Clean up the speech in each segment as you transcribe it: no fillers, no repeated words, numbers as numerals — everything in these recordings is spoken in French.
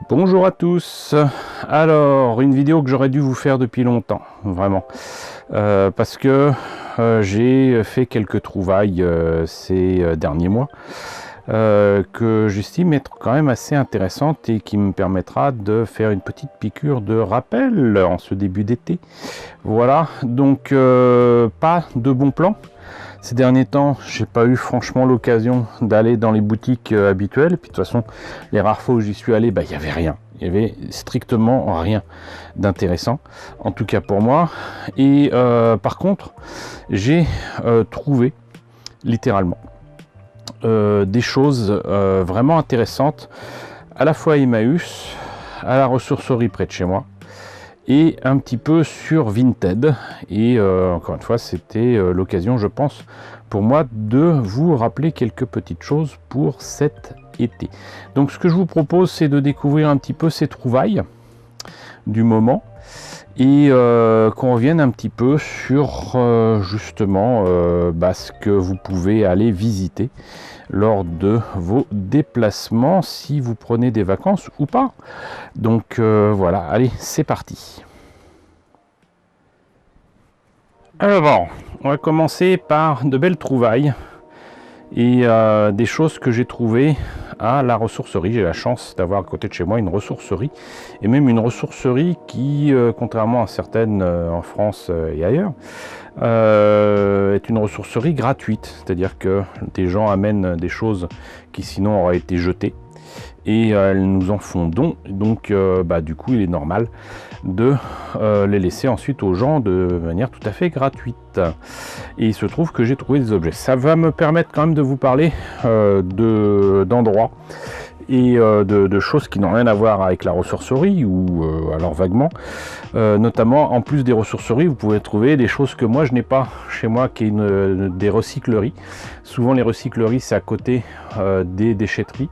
Bonjour à tous. Alors, une vidéo que j'aurais dû vous faire depuis longtemps, vraiment, parce que j'ai fait quelques trouvailles ces derniers mois que j'estime être quand même assez intéressantes et qui me permettra de faire une petite piqûre de rappel en ce début d'été. Voilà, donc pas de bon plan. Ces derniers temps, j'ai pas eu franchement l'occasion d'aller dans les boutiques habituelles. Et puis de toute façon, les rares fois où j'y suis allé, il y avait rien. Il y avait strictement rien d'intéressant, en tout cas pour moi. Et par contre, j'ai trouvé littéralement des choses vraiment intéressantes, à la fois à Emmaüs, à la ressourcerie près de chez moi, et un petit peu sur Vinted. Et encore une fois, c'était l'occasion, je pense, pour moi de vous rappeler quelques petites choses pour cet été. Donc ce que je vous propose, c'est de découvrir un petit peu ces trouvailles du moment et qu'on revienne un petit peu sur justement ce que vous pouvez aller visiter lors de vos déplacements, si vous prenez des vacances ou pas. Donc voilà, allez, c'est parti. Alors bon, on va commencer par de belles trouvailles et des choses que j'ai trouvées à la ressourcerie. J'ai la chance d'avoir à côté de chez moi une ressourcerie, et même une ressourcerie qui, contrairement à certaines en France et ailleurs, est une ressourcerie gratuite, c'est-à-dire que des gens amènent des choses qui sinon auraient été jetées et elles nous en font don. Donc du coup il est normal de les laisser ensuite aux gens de manière tout à fait gratuite. Et il se trouve que j'ai trouvé des objets. Ça va me permettre quand même de vous parler d'endroits et de choses qui n'ont rien à voir avec la ressourcerie, ou alors vaguement. Notamment, en plus des ressourceries, vous pouvez trouver des choses que moi je n'ai pas chez moi, qui est des recycleries. Souvent les recycleries, c'est à côté des déchetteries,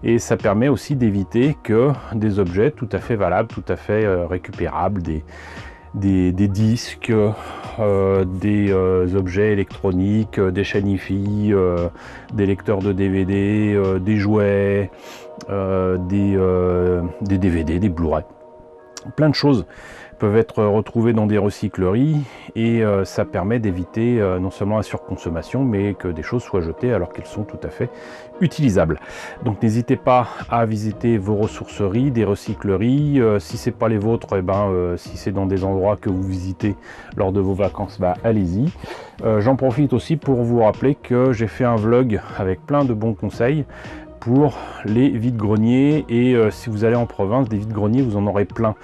et ça permet aussi d'éviter que des objets tout à fait valables, tout à fait récupérables, des disques, des objets électroniques, des chaînes hi-fi, des lecteurs de DVD, des jouets, des DVD, des Blu-ray. Plein de choses peuvent être retrouvées dans des recycleries, et ça permet d'éviter non seulement la surconsommation, mais que des choses soient jetées alors qu'elles sont tout à fait utilisables. Donc n'hésitez pas à visiter vos ressourceries, des recycleries. Si c'est pas les vôtres, si c'est dans des endroits que vous visitez lors de vos vacances, allez-y. J'en profite aussi pour vous rappeler que j'ai fait un vlog avec plein de bons conseils pour les vides-greniers, et si vous allez en province, des vides-greniers vous en aurez plein.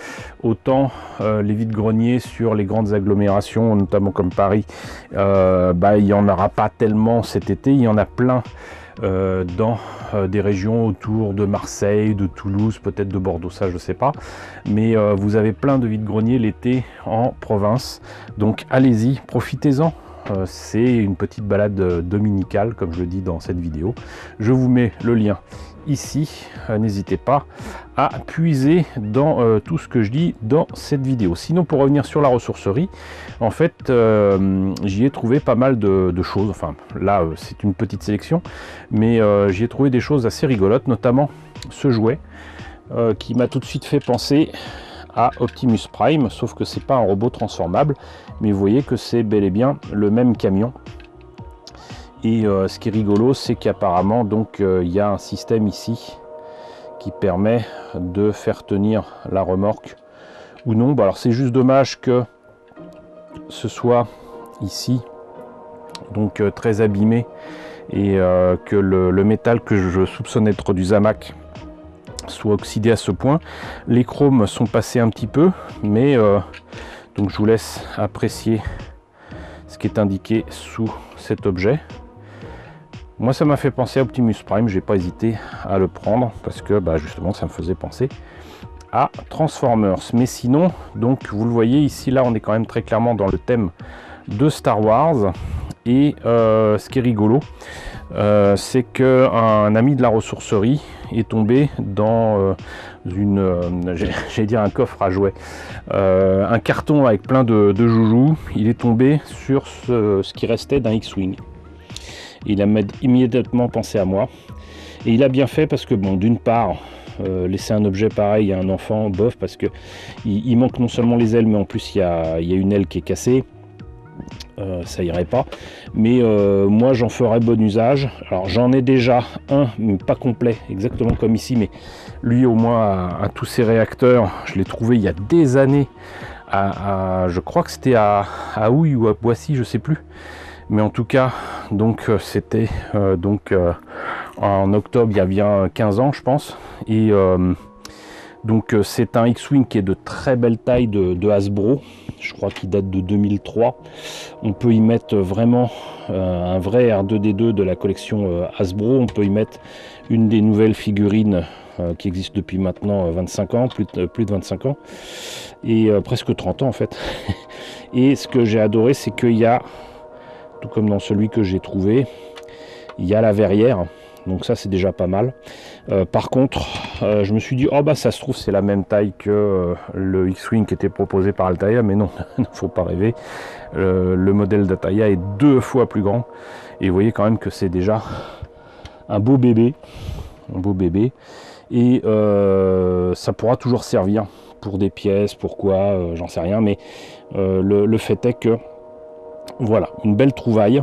Autant les vides-greniers sur les grandes agglomérations, notamment comme Paris, il n'y en aura pas tellement cet été. Il y en a plein dans des régions autour de Marseille, de Toulouse, peut-être de Bordeaux, ça je sais pas, mais vous avez plein de vides-greniers l'été en province. Donc allez-y, profitez-en. C'est une petite balade dominicale, comme je le dis dans cette vidéo. Je vous mets le lien ici. N'hésitez pas à puiser dans tout ce que je dis dans cette vidéo. Sinon, pour revenir sur la ressourcerie, en fait, j'y ai trouvé pas mal de choses. Enfin, là, c'est une petite sélection, mais j'y ai trouvé des choses assez rigolotes, notamment ce jouet qui m'a tout de suite fait penser à Optimus Prime, sauf que c'est pas un robot transformable, mais vous voyez que c'est bel et bien le même camion. Et ce qui est rigolo, c'est qu'apparemment donc il y a un système ici qui permet de faire tenir la remorque ou non. Alors c'est juste dommage que ce soit ici donc très abîmé, et que le métal que je soupçonne être du Zamac soit oxydé à ce point. Les chromes sont passés un petit peu, mais donc je vous laisse apprécier ce qui est indiqué sous cet objet. Moi ça m'a fait penser à Optimus Prime, j'ai pas hésité à le prendre parce que justement ça me faisait penser à Transformers. Mais sinon, donc vous le voyez ici, là on est quand même très clairement dans le thème de Star Wars. Et ce qui est rigolo, c'est qu'un ami de la ressourcerie est tombé dans j'allais dire un coffre à jouets, un carton avec plein de joujoux. Il est tombé sur ce qui restait d'un X-Wing. Il a immédiatement pensé à moi, et il a bien fait parce que bon, d'une part, laisser un objet pareil à un enfant, bof, parce que il manque non seulement les ailes, mais en plus il y a une aile qui est cassée. Ça irait pas, mais moi j'en ferai bon usage. Alors j'en ai déjà un, mais pas complet, exactement comme ici, mais lui au moins à tous ses réacteurs. Je l'ai trouvé il y a des années, je crois que c'était à Houille ou à Boissy, je sais plus, mais en tout cas, donc c'était en octobre il y a bien 15 ans je pense, et donc c'est un X-Wing qui est de très belle taille de Hasbro, je crois qu'il date de 2003. On peut y mettre vraiment un vrai R2D2 de la collection Hasbro. On peut y mettre une des nouvelles figurines qui existent depuis maintenant 25 ans, plus de 25 ans, et presque 30 ans en fait. Et ce que j'ai adoré, c'est qu'il y a, tout comme dans celui que j'ai trouvé, il y a la verrière. Donc ça c'est déjà pas mal. Par contre, je me suis dit, oh bah ça se trouve c'est la même taille que le X-Wing qui était proposé par Altaïa, mais non, il ne faut pas rêver. Le modèle d'Altaïa est 2 fois plus grand. Et vous voyez quand même que c'est déjà un beau bébé. Un beau bébé. Et ça pourra toujours servir pour des pièces, pourquoi, j'en sais rien. Mais le fait est que, voilà, une belle trouvaille.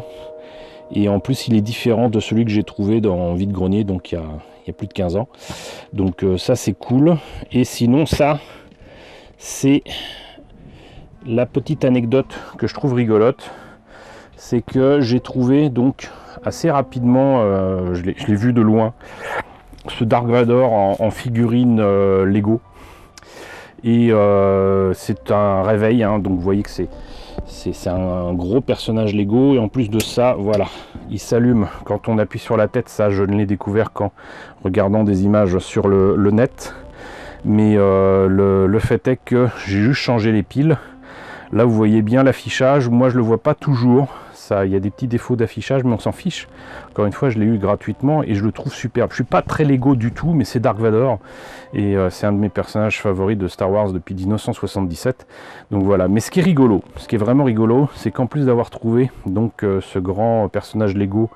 Et en plus, il est différent de celui que j'ai trouvé dans Vide-Grenier, donc il y a plus de 15 ans. Donc ça, c'est cool. Et sinon, ça, c'est la petite anecdote que je trouve rigolote. C'est que j'ai trouvé, donc, assez rapidement, je l'ai vu de loin, ce Dark Vador en figurine Lego. Et c'est un réveil, hein, donc vous voyez que c'est un gros personnage Lego, et en plus de ça, voilà, il s'allume quand on appuie sur la tête. Ça, je ne l'ai découvert qu'en regardant des images sur le net, mais le fait est que j'ai juste changé les piles. Là vous voyez bien l'affichage, moi je le vois pas toujours, ça, il y a des petits défauts d'affichage, mais on s'en fiche. Encore une fois, je l'ai eu gratuitement et je le trouve superbe. Je suis pas très Lego du tout, mais c'est Dark Vador et c'est un de mes personnages favoris de Star Wars depuis 1977. Donc voilà. Mais ce qui est rigolo, ce qui est vraiment rigolo, c'est qu'en plus d'avoir trouvé donc ce grand personnage Lego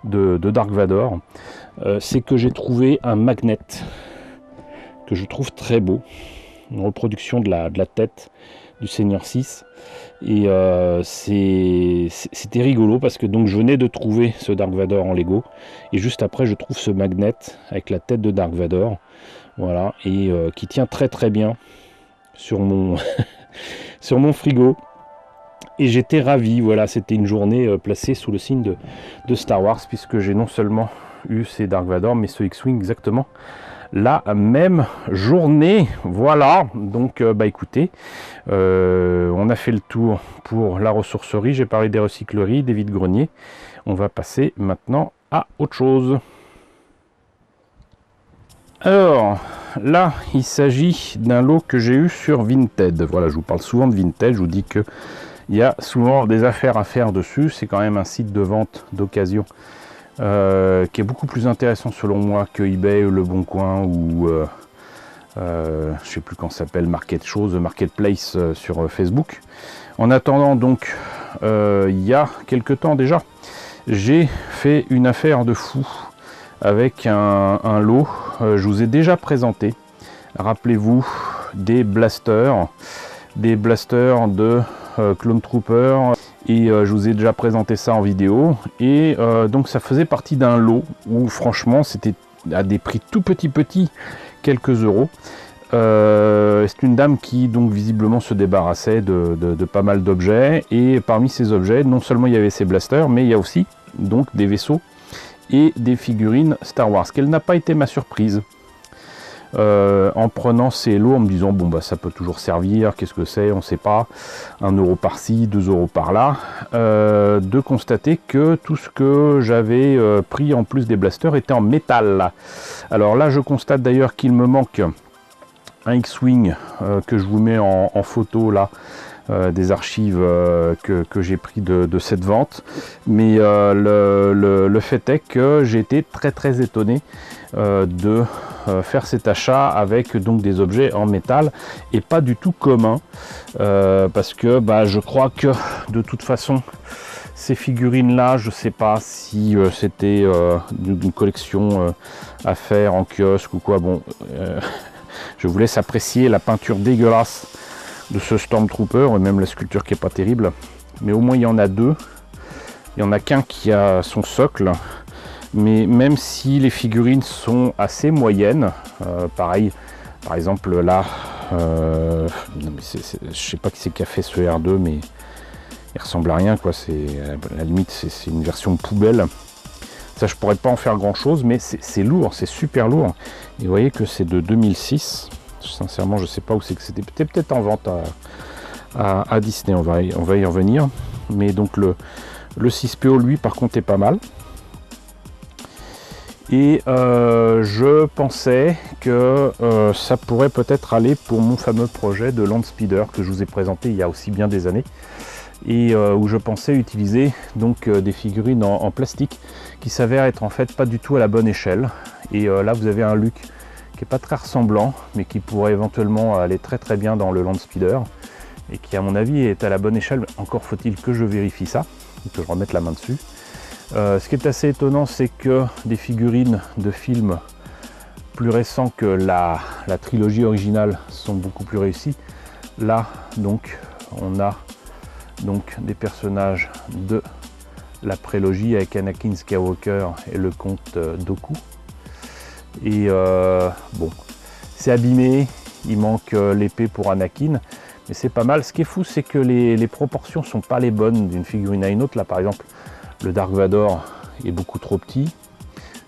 de Dark Vador, c'est que j'ai trouvé un magnet que je trouve très beau, une reproduction de la tête du Seigneur 6. Et c'était rigolo parce que donc je venais de trouver ce Dark Vador en Lego et juste après je trouve ce magnet avec la tête de Dark Vador, voilà, et qui tient très très bien sur mon sur mon frigo, et j'étais ravi. Voilà, c'était une journée placée sous le signe de Star Wars, puisque j'ai non seulement eu ces Dark Vador mais ce X-Wing exactement la même journée. Voilà, donc bah écoutez, on a fait le tour pour la ressourcerie, j'ai parlé des recycleries, des vide-greniers. On va passer maintenant à autre chose. Alors là, il s'agit d'un lot que j'ai eu sur Vinted. Voilà, je vous parle souvent de Vinted, je vous dis que il y a souvent des affaires à faire dessus. C'est quand même un site de vente d'occasion qui est beaucoup plus intéressant selon moi que eBay, Le Bon Coin ou je sais plus comment ça s'appelle, Marketplace sur Facebook. En attendant, donc il y a quelques temps déjà, j'ai fait une affaire de fou avec un lot. Je vous ai déjà présenté, rappelez-vous, des blasters de Clone Trooper, et je vous ai déjà présenté ça en vidéo. Et donc ça faisait partie d'un lot où franchement c'était à des prix tout petits, quelques euros. C'est une dame qui donc visiblement se débarrassait de pas mal d'objets, et parmi ces objets, non seulement il y avait ces blasters, mais il y a aussi donc des vaisseaux et des figurines Star Wars. Quelle n'a pas été ma surprise en prenant ces lots, en me disant bon bah ça peut toujours servir, qu'est-ce que c'est, on sait pas, 1 euro par-ci, 2 euros par-là, de constater que tout ce que j'avais pris en plus des blasters était en métal. Alors là je constate d'ailleurs qu'il me manque un X-Wing que je vous mets en photo là, des archives que j'ai pris de cette vente, mais le fait est que j'ai été très étonné de faire cet achat avec donc des objets en métal et pas du tout commun, parce que bah, je crois que de toute façon Ces figurines-là, je ne sais pas si c'était une collection à faire en kiosque ou quoi. Bon, je vous laisse apprécier la peinture dégueulasse de ce Stormtrooper, et même la sculpture qui est pas terrible. Mais au moins, il y en a deux. Il n'y en a qu'un qui a son socle. Mais même si les figurines sont assez moyennes, pareil, par exemple là, je sais pas qui c'est qui a fait ce R2, mais il ressemble à rien, quoi. C'est à la limite, c'est une version poubelle. Ça, je pourrais pas en faire grand chose, mais c'est lourd, c'est super lourd. Et vous voyez que c'est de 2006. Sincèrement, je sais pas où c'est que c'était. Peut-être en vente à Disney. On va y revenir. Mais donc le 6PO, lui, par contre, est pas mal. Et je pensais que ça pourrait peut-être aller pour mon fameux projet de Land Speeder que je vous ai présenté il y a aussi bien des années, et où je pensais utiliser donc des figurines en plastique qui s'avèrent être en fait pas du tout à la bonne échelle. Et là vous avez un Luke qui est pas très ressemblant, mais qui pourrait éventuellement aller très très bien dans le Land Speeder, et qui à mon avis est à la bonne échelle. Encore faut-il que je vérifie ça, que je remette la main dessus. Ce qui est assez étonnant, c'est que des figurines de films plus récents que la trilogie originale sont beaucoup plus réussies. Là, donc, on a donc des personnages de la prélogie avec Anakin Skywalker et le comte Dooku. Et bon, c'est abîmé, il manque l'épée pour Anakin, mais c'est pas mal. Ce qui est fou, c'est que les proportions sont pas les bonnes d'une figurine à une autre. Là, par exemple, le Dark Vador est beaucoup trop petit.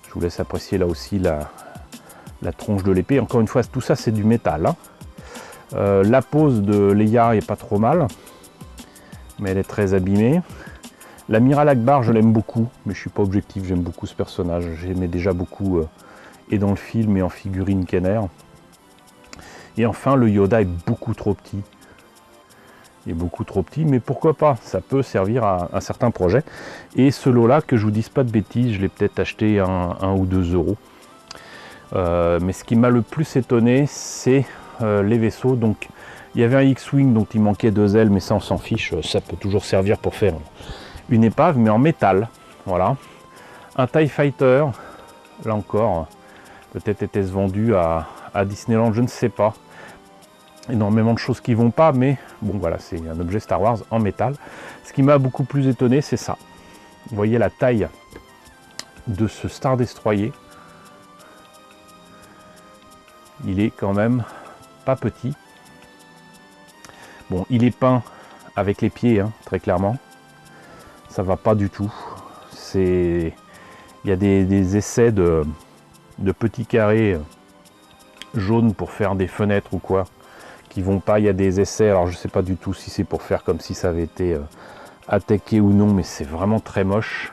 Je vous laisse apprécier là aussi la tronche de l'épée. Encore une fois, tout ça c'est du métal, hein. La pose de Leia est pas trop mal, mais elle est très abîmée. L'amiral Akbar, je l'aime beaucoup, mais je suis pas objectif, j'aime beaucoup ce personnage. J'aimais déjà beaucoup et dans le film et en figurine Kenner. Et enfin, le Yoda est beaucoup trop petit. Est beaucoup trop petit, mais pourquoi pas, ça peut servir à un certain projet. Et ce lot là, que je vous dise pas de bêtises, je l'ai peut-être acheté 1 ou 2 euros. Mais ce qui m'a le plus étonné, c'est les vaisseaux. Donc il y avait un X-Wing dont il manquait 2 ailes, mais ça on s'en fiche, ça peut toujours servir pour faire une épave, mais en métal. Voilà. Un TIE Fighter, là encore, peut-être était-ce vendu à Disneyland, je ne sais pas. Énormément de choses qui vont pas, mais bon voilà, c'est un objet Star Wars en métal. Ce qui m'a beaucoup plus étonné, c'est ça. Vous voyez la taille de ce Star Destroyer. Il est quand même pas petit. Bon, il est peint avec les pieds, hein, très clairement. Ça va pas du tout. Il y a des essais de petits carrés jaunes pour faire des fenêtres ou quoi, qui vont pas. Il y a des essais, alors je sais pas du tout si c'est pour faire comme si ça avait été attaqué ou non, mais c'est vraiment très moche.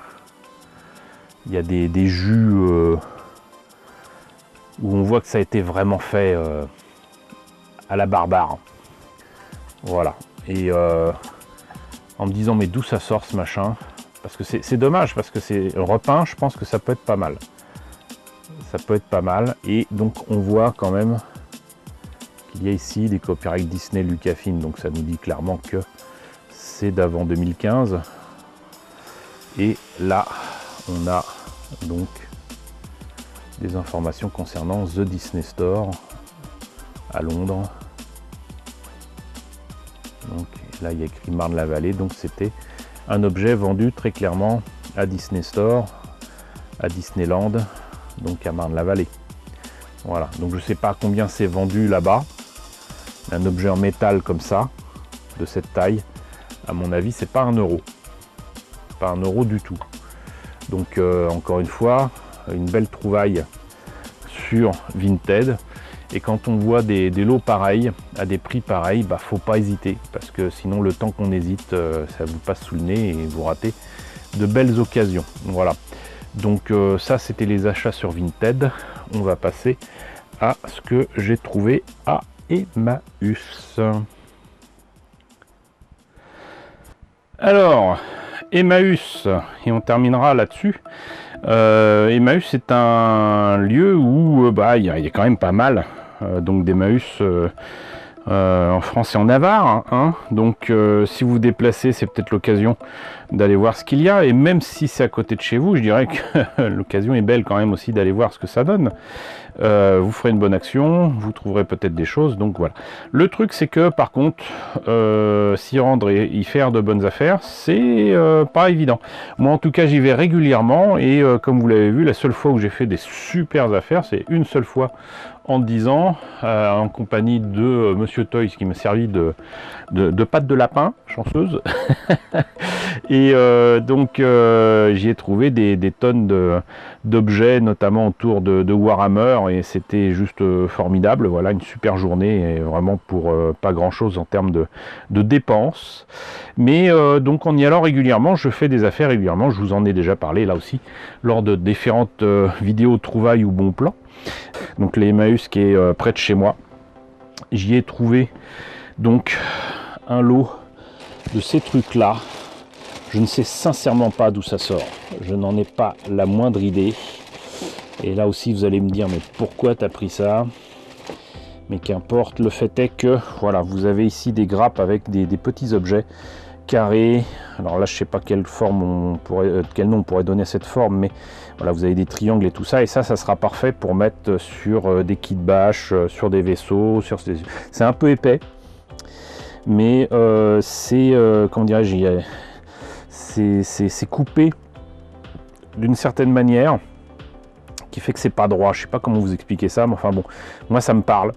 Il y a des jus où on voit que ça a été vraiment fait à la barbare. Voilà. Et en me disant, mais d'où ça sort ce machin? Parce que c'est dommage, parce que c'est repeint, je pense que ça peut être pas mal. Ça peut être pas mal. Et donc on voit quand même qu'il y a ici des copyrights Disney Lucasfilm, donc ça nous dit clairement que c'est d'avant 2015. Et là on a donc des informations concernant The Disney Store à Londres. Donc là il y a écrit Marne-la-Vallée, donc c'était un objet vendu très clairement à Disney Store, à Disneyland, donc à Marne-la-Vallée. Voilà, donc je ne sais pas combien c'est vendu là-bas. Un objet en métal comme ça, de cette taille, à mon avis, c'est pas 1 euro. Pas 1 euro du tout. Donc encore une fois, une belle trouvaille sur Vinted. Et quand on voit des lots pareils, à des prix pareils, bah faut pas hésiter. Parce que sinon le temps qu'on hésite, ça vous passe sous le nez et vous ratez de belles occasions. Voilà. Donc ça c'était les achats sur Vinted. On va passer à ce que j'ai trouvé à Emmaüs. Alors, Emmaüs, et on terminera là-dessus. Emmaüs c'est un lieu où il y a quand même pas mal donc d'Emmaüs en France et en Navarre, hein. Donc si vous vous déplacez, c'est peut-être l'occasion d'aller voir ce qu'il y a, et même si c'est à côté de chez vous, je dirais que l'occasion est belle quand même aussi d'aller voir ce que ça donne. Vous ferez une bonne action, vous trouverez peut-être des choses, donc voilà. Le truc c'est que par contre, s'y rendre et y faire de bonnes affaires, c'est pas évident. Moi en tout cas j'y vais régulièrement, et comme vous l'avez vu, la seule fois où j'ai fait des super affaires, c'est une seule fois en 10 ans, en compagnie de Monsieur Toys, qui m'a servi de pâte de lapin, chanceuse. Et donc j'y ai trouvé des tonnes d'objets, notamment autour de Warhammer, et c'était juste formidable. Voilà, une super journée, et vraiment pour pas grand chose en termes de dépenses. Mais donc en y allant régulièrement, je fais des affaires régulièrement. Je vous en ai déjà parlé là aussi lors de différentes vidéos trouvailles ou bons plans. Donc les Emmaüs qui est près de chez moi, j'y ai trouvé donc un lot de ces trucs là. Je ne sais sincèrement pas d'où ça sort, je n'en ai pas la moindre idée. Et là aussi vous allez me dire, mais pourquoi tu as pris ça? Mais qu'importe, le fait est que voilà, vous avez ici des grappes avec des petits objets carrés. Alors là je sais pas quelle forme quel nom on pourrait donner à cette forme, mais voilà, vous avez des triangles et tout ça, et ça sera parfait pour mettre sur des kits bâches, sur des vaisseaux, c'est un peu épais, mais c'est comment dirais-je, c'est coupé d'une certaine manière qui fait que c'est pas droit. Je sais pas comment vous expliquer ça, mais enfin bon, moi ça me parle.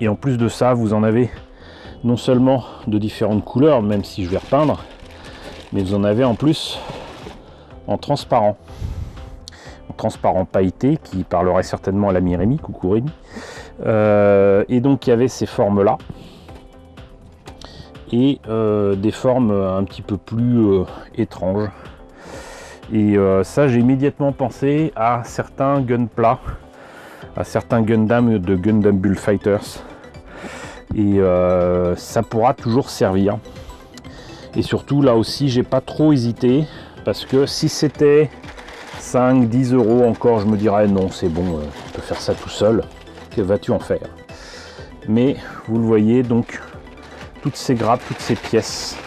Et en plus de ça, vous en avez non seulement de différentes couleurs, même si je vais repeindre, mais vous en avez en plus en transparent pailleté, qui parlerait certainement à l'ami Rémi. Coucou Rémi. Et donc il y avait ces formes là, et des formes un petit peu plus étranges, et ça j'ai immédiatement pensé à certains Gunpla, à certains Gundam de Gundam Bullfighters, et ça pourra toujours servir. Et surtout là aussi j'ai pas trop hésité, parce que si c'était 5-10 € encore, je me dirais non, c'est bon, tu peux faire ça tout seul, que vas-tu en faire? Mais vous le voyez, donc toutes ces grappes, toutes ces pièces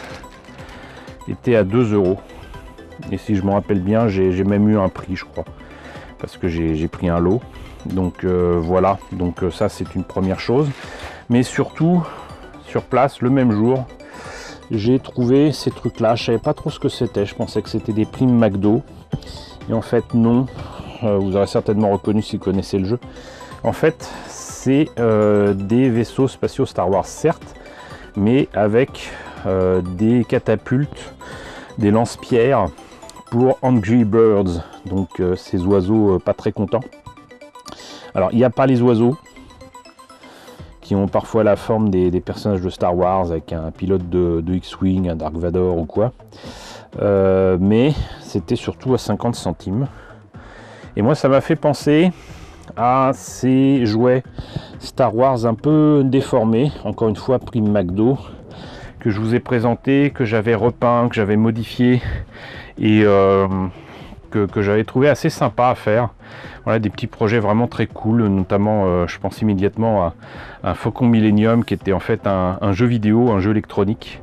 étaient à 2 €. Et si je me rappelle bien, j'ai même eu un prix, je crois, parce que j'ai pris un lot. Donc voilà, donc ça c'est une première chose. Mais surtout, sur place, le même jour, j'ai trouvé ces trucs là. Je savais pas trop ce que c'était, je pensais que c'était des primes McDo, et en fait non. Vous aurez certainement reconnu si vous connaissez le jeu. En fait c'est des vaisseaux spatiaux Star Wars, certes, mais avec des catapultes, des lance-pierres pour Angry Birds, donc ces oiseaux pas très contents. Alors il n'y a pas les oiseaux qui ont parfois la forme des personnages de Star Wars, avec un pilote de X-Wing, un Dark Vador ou quoi, mais c'était surtout à 50 centimes. Et moi ça m'a fait penser à ces jouets Star Wars un peu déformés, encore une fois prime McDo, que je vous ai présenté, que j'avais repeint, que j'avais modifié, et que j'avais trouvé assez sympa à faire. Voilà, des petits projets vraiment très cool, notamment je pense immédiatement à un Faucon Millennium, qui était en fait un jeu vidéo, un jeu électronique,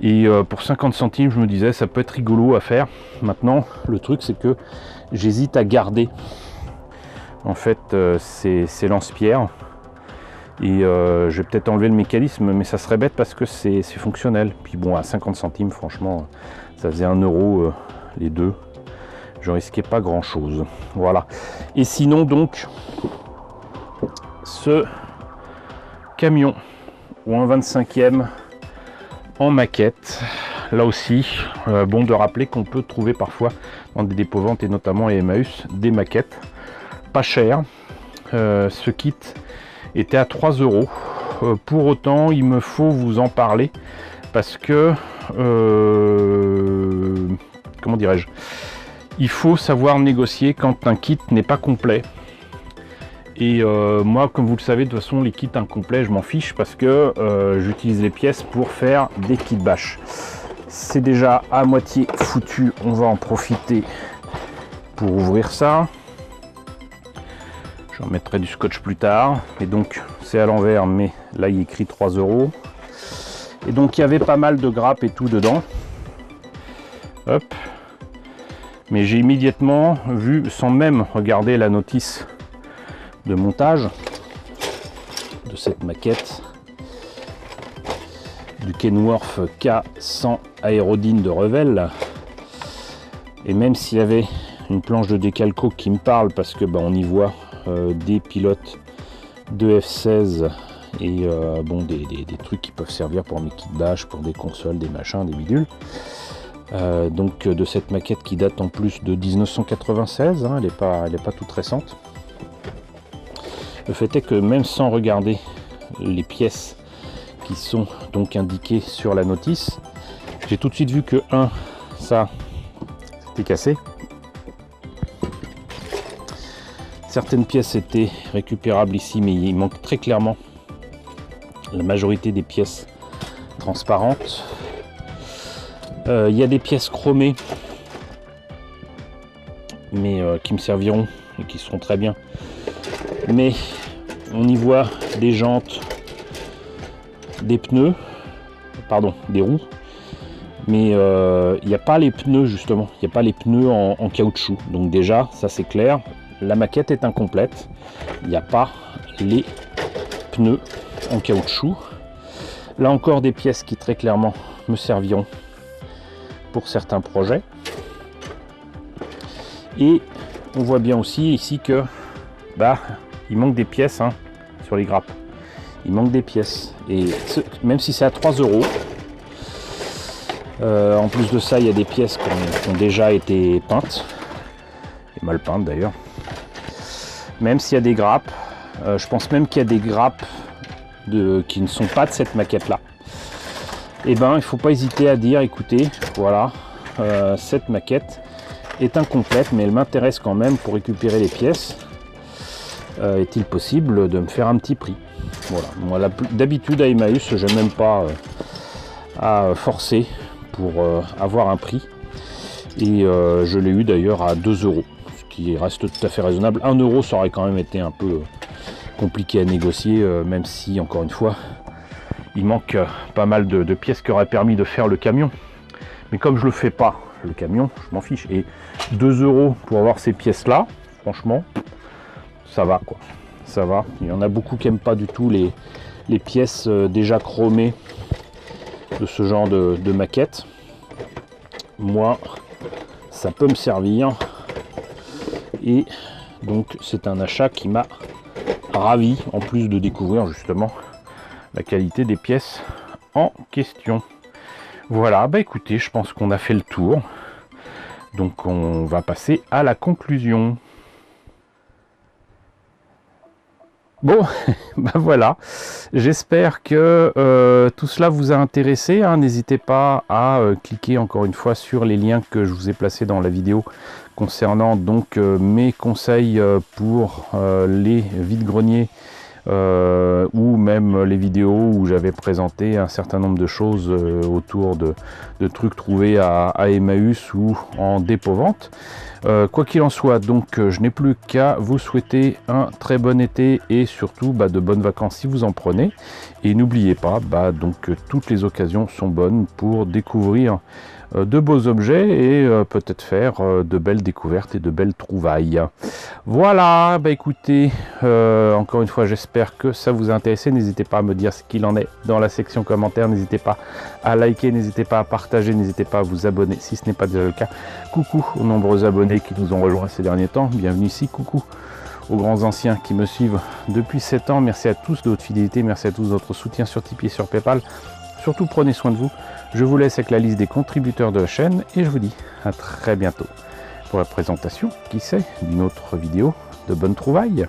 et pour 50 centimes je me disais ça peut être rigolo à faire. Maintenant le truc c'est que j'hésite à garder en fait ces lance-pierres, et je vais peut-être enlever le mécanisme, mais ça serait bête parce que c'est fonctionnel. Puis bon, à 50 centimes franchement ça faisait 1 € les deux, je risquais pas grand chose. Voilà. Et sinon donc ce camion ou un 25e en maquette, là aussi bon de rappeler qu'on peut trouver parfois dans des dépôts ventes, et notamment à Emmaüs, des maquettes pas chères. Ce kit était à 3 €. Pour autant il me faut vous en parler, parce que comment dirais-je, il faut savoir négocier quand un kit n'est pas complet. Et moi, comme vous le savez, de toute façon les kits incomplets je m'en fiche, parce que j'utilise les pièces pour faire des kits bâches. C'est déjà à moitié foutu, on va en profiter pour ouvrir ça. Je remettrai du scotch plus tard, et donc c'est à l'envers, mais Là, il est écrit 3 €. Et donc, il y avait pas mal de grappes et tout dedans. Hop. Mais j'ai immédiatement vu, sans même regarder la notice de montage de cette maquette du Kenworth K100 Aérodyne de Revel, et même s'il y avait une planche de décalco qui me parle parce que on y voit des pilotes de F-16 et bon, des trucs qui peuvent servir pour mes kits bash, pour des consoles, des machins, des bidules. Donc de cette maquette qui date en plus de 1996, hein, elle n'est pas toute récente. Le fait est que même sans regarder les pièces qui sont donc indiquées sur la notice, j'ai tout de suite vu que ça c'était cassé. Certaines pièces étaient récupérables ici, mais il manque très clairement la majorité des pièces transparentes. Il y a des pièces chromées, mais qui me serviront et qui seront très bien. Mais on y voit des jantes, des pneus, pardon, des roues. Mais il n'y a pas les pneus justement, il n'y a pas les pneus en caoutchouc. Donc déjà, ça c'est clair, la maquette est incomplète. Il n'y a pas les pneus en caoutchouc. Là encore des pièces qui très clairement me serviront pour certains projets. Et on voit bien aussi ici que il manque des pièces, hein, sur les grappes. Il manque des pièces. Et même si c'est à 3 €, en plus de ça, il y a des pièces qui ont déjà été peintes. Et mal peintes d'ailleurs. Même s'il y a des grappes, je pense même qu'il y a des grappes qui ne sont pas de cette maquette-là. Et il ne faut pas hésiter à dire, écoutez, voilà, cette maquette est incomplète, mais elle m'intéresse quand même pour récupérer les pièces. Est-il possible de me faire un petit prix? Voilà. Moi, d'habitude à Emmaüs, je n'aime même pas à forcer pour avoir un prix. Et je l'ai eu d'ailleurs à 2 €, ce qui reste tout à fait raisonnable. 1 €, ça aurait quand même été un peu compliqué à négocier, même si, encore une fois, il manque pas mal de pièces qui auraient permis de faire le camion. Mais comme je le fais pas, le camion, je m'en fiche. Et 2 € pour avoir ces pièces-là, franchement, ça va quoi. Ça va. Il y en a beaucoup qui n'aiment pas du tout les pièces déjà chromées de ce genre de maquette. Moi, ça peut me servir. Et donc, c'est un achat qui m'a ravi, en plus de découvrir justement la qualité des pièces en question. Voilà, écoutez, je pense qu'on a fait le tour. Donc on va passer à la conclusion. Bon, voilà, j'espère que tout cela vous a intéressé, hein. N'hésitez pas à cliquer encore une fois sur les liens que je vous ai placés dans la vidéo concernant donc mes conseils pour les vides-greniers, ou même les vidéos où j'avais présenté un certain nombre de choses autour de trucs trouvés à Emmaüs ou en dépôt-vente. Quoi qu'il en soit, donc je n'ai plus qu'à vous souhaiter un très bon été et surtout de bonnes vacances si vous en prenez. Et n'oubliez pas, donc toutes les occasions sont bonnes pour découvrir de beaux objets et peut-être faire de belles découvertes et de belles trouvailles. Voilà, écoutez, encore une fois, j'espère que ça vous a intéressé. N'hésitez pas à me dire ce qu'il en est dans la section commentaires. N'hésitez pas à liker, n'hésitez pas à partager, n'hésitez pas à vous abonner si ce n'est pas déjà le cas. Coucou aux nombreux abonnés qui nous ont rejoints ces derniers temps. Bienvenue ici, coucou aux grands anciens qui me suivent depuis 7 ans. Merci à tous de votre fidélité, merci à tous de votre soutien sur Tipeee et sur Paypal. Surtout, prenez soin de vous. Je vous laisse avec la liste des contributeurs de la chaîne et je vous dis à très bientôt pour la présentation, qui sait, d'une autre vidéo de bonnes trouvailles.